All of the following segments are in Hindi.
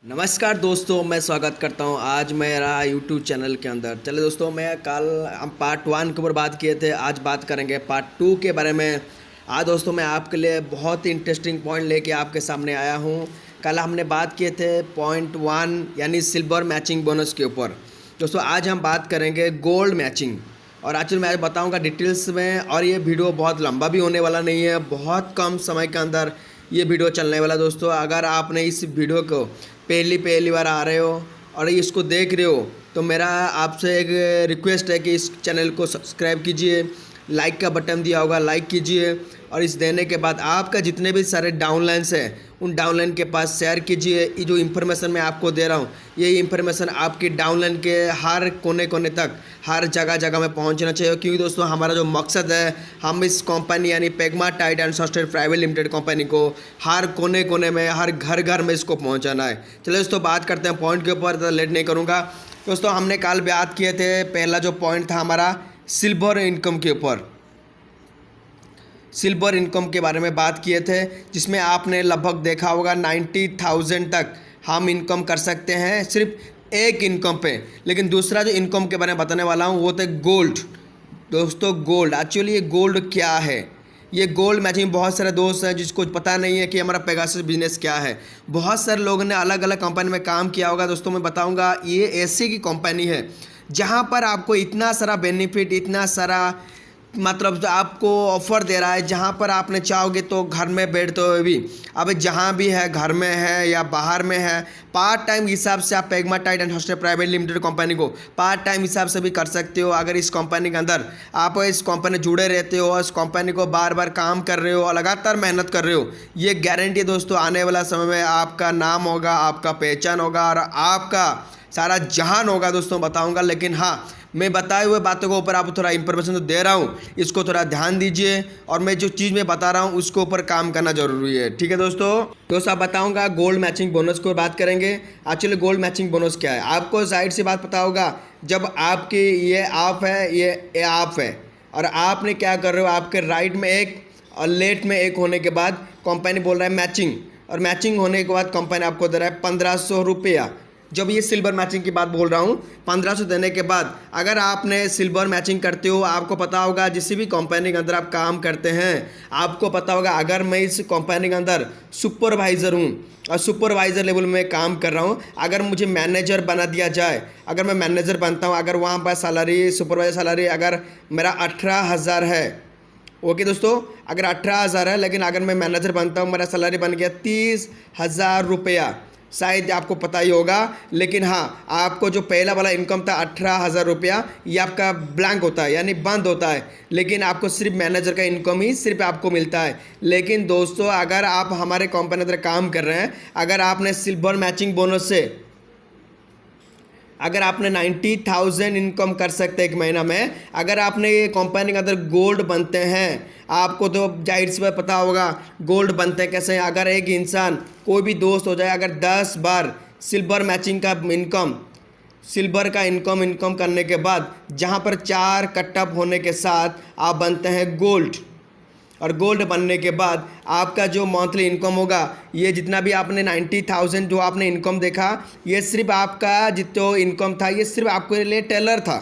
नमस्कार दोस्तों, मैं स्वागत करता हूं आज मेरा यूट्यूब चैनल के अंदर। चले दोस्तों, मैं कल हम पार्ट 1 के ऊपर बात किए थे, आज बात करेंगे पार्ट 2 के बारे में। आज दोस्तों मैं आपके लिए बहुत ही इंटरेस्टिंग पॉइंट लेके आपके सामने आया हूं। कल हमने बात किए थे पॉइंट 1 यानी सिल्वर मैचिंग बोनस के ऊपर। दोस्तों आज हम बात करेंगे गोल्ड मैचिंग, और आज मैं बताऊँगा डिटेल्स में। और ये वीडियो बहुत लंबा भी होने वाला नहीं है, बहुत कम समय के अंदर ये वीडियो चलने वाला। दोस्तों अगर आपने इस वीडियो को पहली बार आ रहे हो और इसको देख रहे हो तो मेरा आपसे एक रिक्वेस्ट है कि इस चैनल को सब्सक्राइब कीजिए, लाइक का बटन दिया होगा लाइक कीजिए, और इस देने के बाद आपका जितने भी सारे डाउनलाइन्स हैं उन डाउनलाइन के पास शेयर कीजिए। ये जो इन्फॉर्मेशन मैं आपको दे रहा हूँ, ये इन्फॉर्मेशन आपकी डाउनलाइन के हर कोने कोने तक, हर जगह में पहुँचना चाहिए। क्योंकि दोस्तों हमारा जो मकसद है, हम इस कंपनी यानी pegmatite and software private limited company को हर कोने कोने में, हर घर में इसको पहुँचाना है। चलिए दोस्तों बात करते हैं पॉइंट के ऊपर, तो लेट नहीं करूँगा। दोस्तों हमने कल बात किए थे, पहला जो पॉइंट था हमारा सिल्वर इनकम के ऊपर, सिल्वर इनकम के बारे में बात किए थे, जिसमें आपने लगभग देखा होगा 90,000 तक हम इनकम कर सकते हैं सिर्फ एक इनकम पे। लेकिन दूसरा जो इनकम के बारे में बताने वाला हूँ वो थे गोल्ड। दोस्तों गोल्ड, एक्चुअली ये गोल्ड क्या है? ये गोल्ड मैचिंग बहुत सारे दोस्त हैं जिसको पता नहीं है कि हमारा पेगासस बिजनेस क्या है। बहुत सारे लोगों ने अलग अलग कंपनी में काम किया होगा। दोस्तों मैं बताऊंगा, ये ऐसी की कंपनी है जहां पर आपको इतना सारा बेनिफिट, इतना सारा मतलब आपको ऑफ़र दे रहा है, जहां पर आपने चाहोगे तो घर में बैठते हुए भी, अब जहां भी है, घर में है या बाहर में है, पार्ट टाइम हिसाब से आप pegmatite and software private limited company को पार्ट टाइम हिसाब से भी कर सकते हो। अगर इस कंपनी के अंदर आप इस कंपनी जुड़े रहते हो, इस कंपनी को बार बार काम कर रहे हो और लगातार मेहनत कर रहे हो, ये गारंटी दोस्तों आने वाला समय में आपका नाम होगा, आपका पहचान होगा और आपका सारा जहान होगा। दोस्तों बताऊंगा, लेकिन हाँ, मैं बताए हुए बातों के ऊपर आप थोड़ा इंफॉर्मेशन तो दे रहा हूँ, इसको थोड़ा ध्यान दीजिए, और मैं जो चीज़ मैं बता रहा हूँ उसके ऊपर काम करना जरूरी है। ठीक है दोस्तों आप बताऊंगा गोल्ड मैचिंग बोनस को बात करेंगे। एक्चुअली गोल्ड मैचिंग बोनस क्या है, आपको साइड से बात पता होगा। जब आपकी ये आप है, ये आप है, और आपने क्या कर रहे हो, आपके राइट में एक और लेफ्ट में एक होने के बाद कंपनी बोल रहा है मैचिंग, और मैचिंग होने के बाद कंपनी आपको दे रहा है 1500 रुपया। जब ये सिल्वर मैचिंग की बात बोल रहा हूँ, 1500 देने के बाद अगर आपने सिल्वर मैचिंग करते हो, आपको पता होगा जिस भी कंपनी के अंदर आप काम करते हैं, आपको पता होगा अगर मैं इस कंपनी के अंदर सुपरवाइज़र हूँ और सुपरवाइज़र लेवल में काम कर रहा हूँ, अगर मुझे मैनेजर बना दिया जाए, अगर मैं मैनेजर बनता हूँ, अगर वहाँ पर सैलरी, सुपरवाइज़र सैलरी अगर मेरा 18,000 है, ओके दोस्तों, अगर 18,000 है, लेकिन अगर मैं मैनेजर बनता हूँ, मेरा सैलरी बन गया 30,000 रुपया, शायद आपको पता ही होगा। लेकिन हाँ, आपको जो पहला वाला इनकम था 18,000 रुपया, ये आपका ब्लैंक होता है यानी बंद होता है, लेकिन आपको सिर्फ मैनेजर का इनकम ही सिर्फ आपको मिलता है। लेकिन दोस्तों अगर आप हमारे कंपनी अंदर काम कर रहे हैं, अगर आपने सिल्वर मैचिंग बोनस से अगर आपने 90,000 इनकम कर सकते हैं एक महीना में, अगर आपने ये कंपनी के अंदर गोल्ड बनते हैं, आपको तो जाहिर सी बात पता होगा गोल्ड बनते हैं कैसे। अगर एक इंसान, कोई भी दोस्त हो जाए, अगर 10 बार सिल्वर मैचिंग का इनकम, सिल्वर का इनकम करने के बाद जहां पर 4 कटअप होने के साथ आप बनते हैं गोल्ड, और गोल्ड बनने के बाद आपका जो मंथली इनकम होगा, ये जितना भी आपने 90,000 जो आपने इनकम देखा, ये सिर्फ आपका जितना इनकम था ये सिर्फ आपके लिए टेलर था।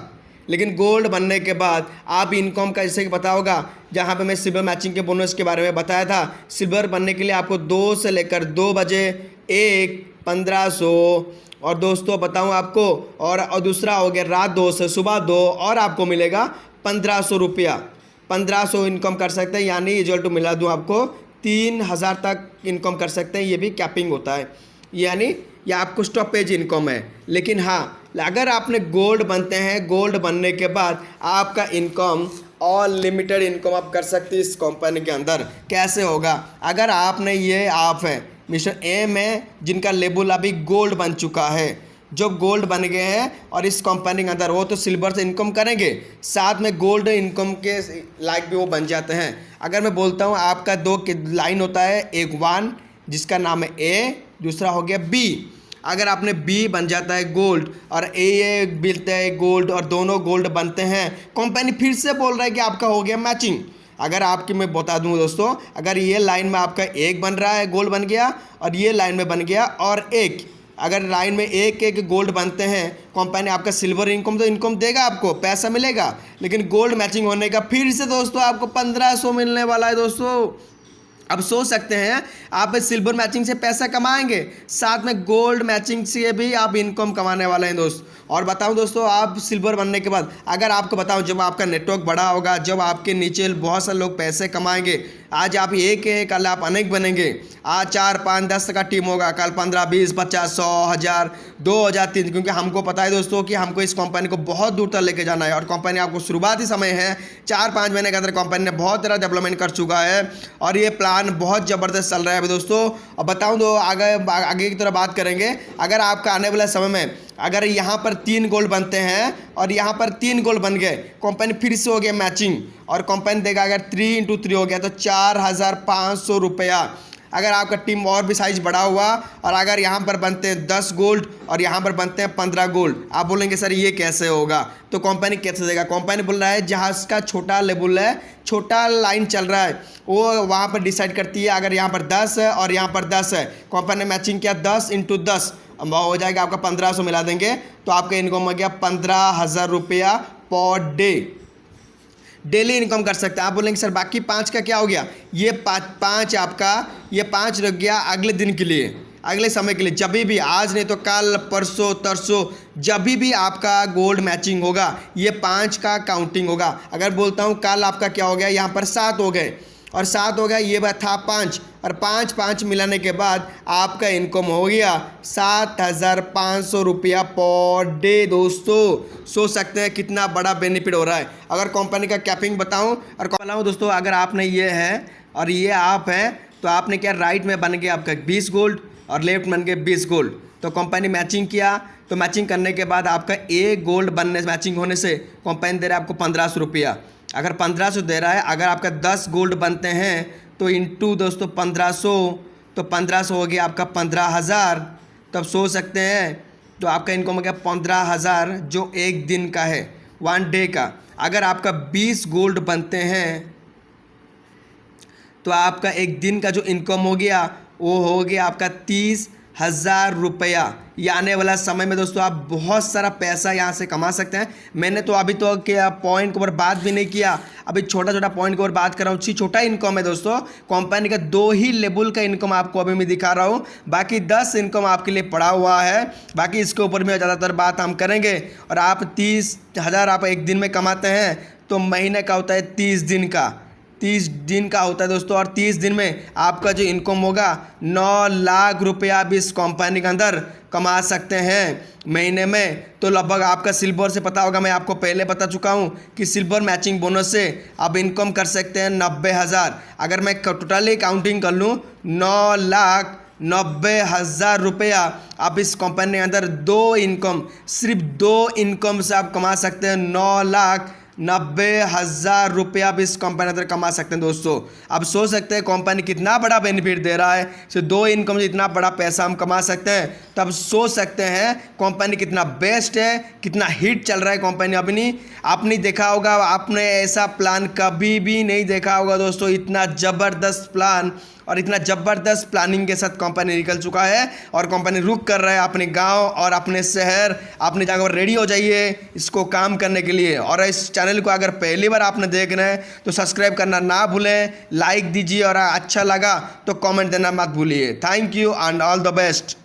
लेकिन गोल्ड बनने के बाद आप इनकम का, जैसे कि पता होगा, जहाँ पे मैं सिल्वर मैचिंग के बोनस के बारे में बताया था, सिल्वर बनने के लिए आपको 2 से लेकर 2 बजे 1 1500, और दोस्तों बताऊँ आपको, और दूसरा हो गया रात 2 से सुबह 2, और आपको मिलेगा 1500 रुपया। 1500 इनकम कर सकते हैं, यानी इक्वल टू मिला दूँ आपको 3,000 तक इनकम कर सकते हैं। ये भी कैपिंग होता है, यानी ये आपको स्टॉपेज इनकम है। लेकिन हाँ, अगर आपने गोल्ड बनते हैं, गोल्ड बनने के बाद आपका इनकम अनलिमिटेड इनकम आप कर सकते हैं इस कंपनी के अंदर। कैसे होगा? अगर आपने ये आप है मिस्टर एम है जिनका लेबल अभी गोल्ड बन चुका है, जो गोल्ड बन गए हैं और इस कंपनी के अंदर, वो तो सिल्वर से इनकम करेंगे, साथ में गोल्ड इनकम के लाइक भी वो बन जाते हैं। अगर मैं बोलता हूँ आपका 2 लाइन होता है, एक 1 जिसका नाम है ए, दूसरा हो गया बी। अगर आपने बी बन जाता है गोल्ड और ए मिलता है गोल्ड, और दोनों गोल्ड बनते हैं, कंपनी फिर से बोल रहा है कि आपका हो गया मैचिंग। अगर आपकी मैं बता दूं दोस्तों, अगर ये लाइन में आपका 1 बन रहा है, गोल्ड बन गया, और ये लाइन में बन गया और 1, अगर लाइन में एक एक गोल्ड बनते हैं, कंपनी आपका सिल्वर इनकम तो इनकम देगा, आपको पैसा मिलेगा, लेकिन गोल्ड मैचिंग होने का फिर से दोस्तों आपको 1500 मिलने वाला है दोस्तों। अब सोच सकते हैं आप सिल्वर मैचिंग से पैसा कमाएंगे, साथ में गोल्ड मैचिंग से भी आप इनकम कमाने वाले हैं दोस्त। और बताऊं दोस्तों, आप सिल्वर बनने के बाद अगर आपको बताऊं, जब आपका नेटवर्क बड़ा होगा, जब आपके नीचे बहुत सारे लोग पैसे कमाएंगे, आज आप एक है, कल आप अनेक बनेंगे। आज 4, 5, 10 का टीम होगा, कल 15, 20, 50, 100, 1000, 2000, 3000, क्योंकि हमको पता है दोस्तों कि हमको इस कंपनी को बहुत दूर तक लेके जाना है। और कंपनी आपको शुरुआती समय है, 4-5 महीने के अंदर कंपनी ने बहुत तरह डेवलपमेंट कर चुका है और ये प्लान बहुत ज़बरदस्त चल रहा है अभी दोस्तों। और बताऊँ तो आगे की तरफ बात करेंगे। अगर आपका आने वाले समय में अगर यहाँ पर 3 गोल्ड बनते हैं और यहाँ पर 3 गोल्ड बन गए, कंपनी फिर से हो गया मैचिंग और कंपनी देगा अगर 3 × 3 हो गया तो 4500 रुपया। अगर आपका टीम और भी साइज बड़ा हुआ और अगर यहाँ पर बनते हैं 10 गोल्ड और यहाँ पर बनते हैं 15 गोल्ड, आप बोलेंगे सर ये कैसे होगा, तो कंपनी कैसे देगा? कंपनी बोल रहा है जहाँ का छोटा लेवल है, छोटा लाइन चल रहा है, वो वहाँ पर डिसाइड करती है। अगर यहाँ पर 10 है और यहाँ पर 10 है, कंपनी ने मैचिंग किया 10 × 10 हो जाएगा, आपका 1500 मिला देंगे तो आपका इनकम हो गया 15,000 रुपया पर डे। डेली इनकम कर सकते हैं। आप बोलेंगे सर बाकी 5 का क्या हो गया? ये 5 आपका, ये 5 रख गया अगले दिन के लिए, अगले समय के लिए, जब भी, आज नहीं तो कल, परसों, तरसों, जब भी आपका गोल्ड मैचिंग होगा ये 5 का काउंटिंग होगा। अगर बोलता हूँ कल आपका क्या हो गया, यहाँ पर 7 हो गए और 7 हो गया, ये बात था 5 और 5 मिलाने के बाद आपका इनकम हो गया 7500 रुपया पर डे दोस्तों। सोच सकते हैं कितना बड़ा बेनिफिट हो रहा है। अगर कंपनी का कैपिंग बताऊं और बताऊं दोस्तों, अगर आपने ये है और ये आप है तो आपने क्या, राइट में बन गया आपका 20 गोल्ड और लेफ्ट बन गए 20 गोल्ड। तो कंपनी मैचिंग किया, तो मैचिंग करने के बाद आपका एक गोल्ड बनने, मैचिंग होने से कंपनी दे रहा है आपको 1500 रुपया। अगर 1500 दे रहा है, अगर आपका 10 गोल्ड बनते हैं तो इंटू दोस्तों 1500, तो 1500 हो गया आपका 15,000। तब सोच सकते हैं तो आपका इनकम हो गया 15,000 जो एक दिन का है, 1 डे का। अगर आपका 20 गोल्ड बनते हैं तो आपका एक दिन का जो इनकम हो गया वो हो गया आपका 30,000 रुपया। ये आने वाला समय में दोस्तों आप बहुत सारा पैसा यहाँ से कमा सकते हैं। मैंने तो अभी तो क्या पॉइंट के ऊपर बात भी नहीं किया, अभी छोटा छोटा पॉइंट के ऊपर बात कर रहा हूँ। छोटा इनकम है दोस्तों, कंपनी का 2 ही लेवल का इनकम आपको अभी मैं दिखा रहा हूँ, बाकी 10 इनकम आपके लिए पड़ा हुआ है। बाकी इसके ऊपर में ज़्यादातर बात हम करेंगे। और आप 30,000 आप एक दिन में कमाते हैं तो महीने का होता है 30 दिन का, 30 दिन का होता है दोस्तों। और 30 दिन में आपका जो इनकम होगा 9 लाख रुपया आप इस कंपनी के अंदर कमा सकते हैं महीने में। तो लगभग आपका सिल्वर से पता होगा, मैं आपको पहले बता चुका हूं कि सिल्वर मैचिंग बोनस से आप इनकम कर सकते हैं 90,000। अगर मैं टोटली काउंटिंग कर लूँ 9,90,000 रुपया आप इस कंपनी के अंदर 2 इनकम, सिर्फ 2 इनकम से आप कमा सकते हैं 9,90,000 रुपया आप इस कंपनी के अंदर कमा सकते हैं दोस्तों। अब सोच सकते हैं कंपनी कितना बड़ा बेनिफिट दे रहा है, सिर्फ 2 इनकम से इतना बड़ा पैसा हम कमा सकते हैं। तब सोच सकते हैं कंपनी कितना बेस्ट है, कितना हिट चल रहा है कंपनी अपनी। आपने देखा होगा, आपने ऐसा प्लान कभी भी नहीं देखा होगा दोस्तों, इतना ज़बरदस्त प्लान और इतना ज़बरदस्त प्लानिंग के साथ कंपनी निकल चुका है। और कंपनी रुक कर रहा है अपने गांव और अपने शहर, अपने जगह पर रेडी हो जाइए इसको काम करने के लिए। और इस चैनल को अगर पहली बार आपने देखना है तो सब्सक्राइब करना ना भूलें, लाइक दीजिए और अच्छा लगा तो कमेंट देना मत भूलिए। Thank you and all the best.